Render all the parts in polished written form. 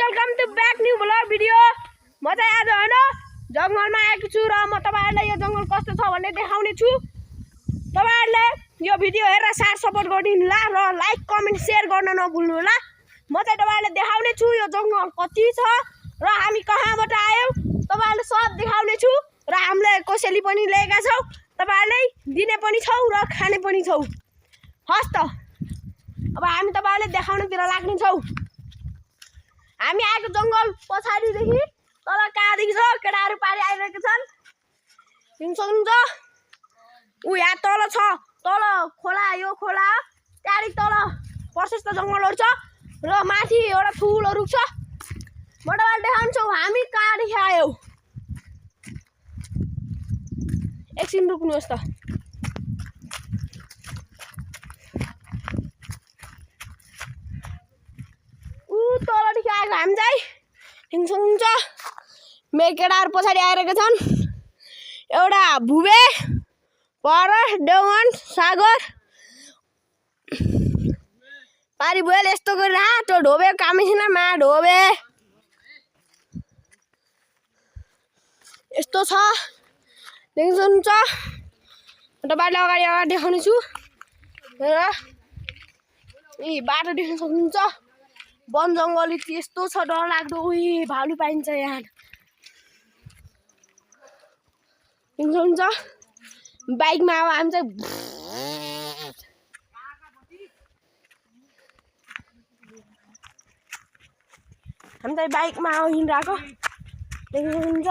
Welcome to back new blog video. म चाहिँ आज हैन जंगलमा आएको छु र म तपाईहरुलाई यो जंगल कस्तो छ भन्ने देखाउने छु। तपाईहरुले यो भिडियो हेरेर साथ सपोर्ट गरिदिनु होला र लाइक कमेन्ट शेयर गर्न नभुल्नु होला। म चाहिँ तपाईहरुलाई देखाउने छु यो जंगल कति छ र हामी कहाँबाट आयौ तपाईहरुले सब देखाउने छु र हामीले कोसेली पनि लिएका छौ। तपाईहरुले दिने पनि छौ र खाने पनि छौ। हस् त अब हामी तपाईहरुले देखाउनतिर लाग्ने छौ। हामी आएको जंगल पछाडीदेखि तल कहाँदेखि छ केटाहरु पारी आइरहेका छन्। सक्नुहुन्छ उ यहाँ तल छ, तल खोला, यो खोला त्यहाँदेखि तल प्रशस्त जंगलहरु छ र माथि एउटा ठुलो रुख छ। म तपाईहरुलाई देखाउँछु हामी कहाँदेखि आयौ। एकछिन रुक्नुहोस् त। तलदेखि आएको हामी चाहिँ सक्नुहुन्छ मेकेटाहरु पछाडि आइरहेका छन्। एउटा भुबे, परस, देवन, सागर पारी भुवेले यस्तो गरिरहा त्यो ढोबे कामै छैन मा ढोबे यस्तो छ सक्नुहुन्छ। तपाईहरुलाई अगाडि अगाडि देखाउने छु र यी बाटो देख्न सक्नुहुन्छ। वन जंगल यस्तो छ डरलाग्दो। उही भालु पाइन्छ यहाँ सक्नुहुन्छ। बाइकमा अब हामी चाहिँ बाइकमा हिँडिरहेको सक्नुहुन्छ।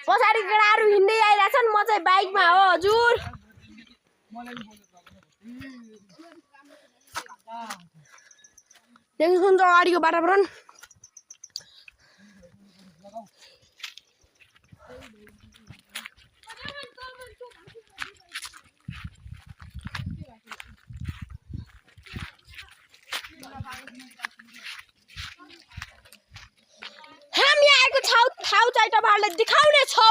पछाडि केटाहरु हिँड्दै आइरहेछन्। म चाहिँ बाइकमा हो हजुर। देख्नुहुन्छ अगाडिको वातावरण। हामी आएको ठाउँ चाहिँ तपाईहरुलाई देखाउने छौ।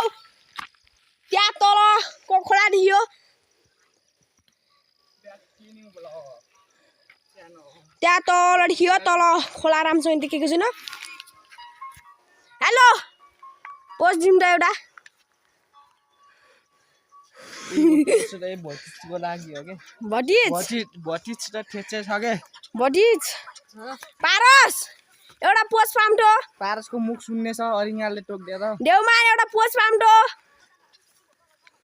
त्यहाँ तलको खोला दियो, त्यहाँ तल देखियो, तल खोला राम्रोसँग देखेको छैन। हेलो पोस्ट दिउँ त एउटा पारस एउटा पोस्ट पाम्टो। पारसको मुख सुन्ने छ अरिङालले टोक्दिएर देउमा एउटा पोस्ट पाम्टो।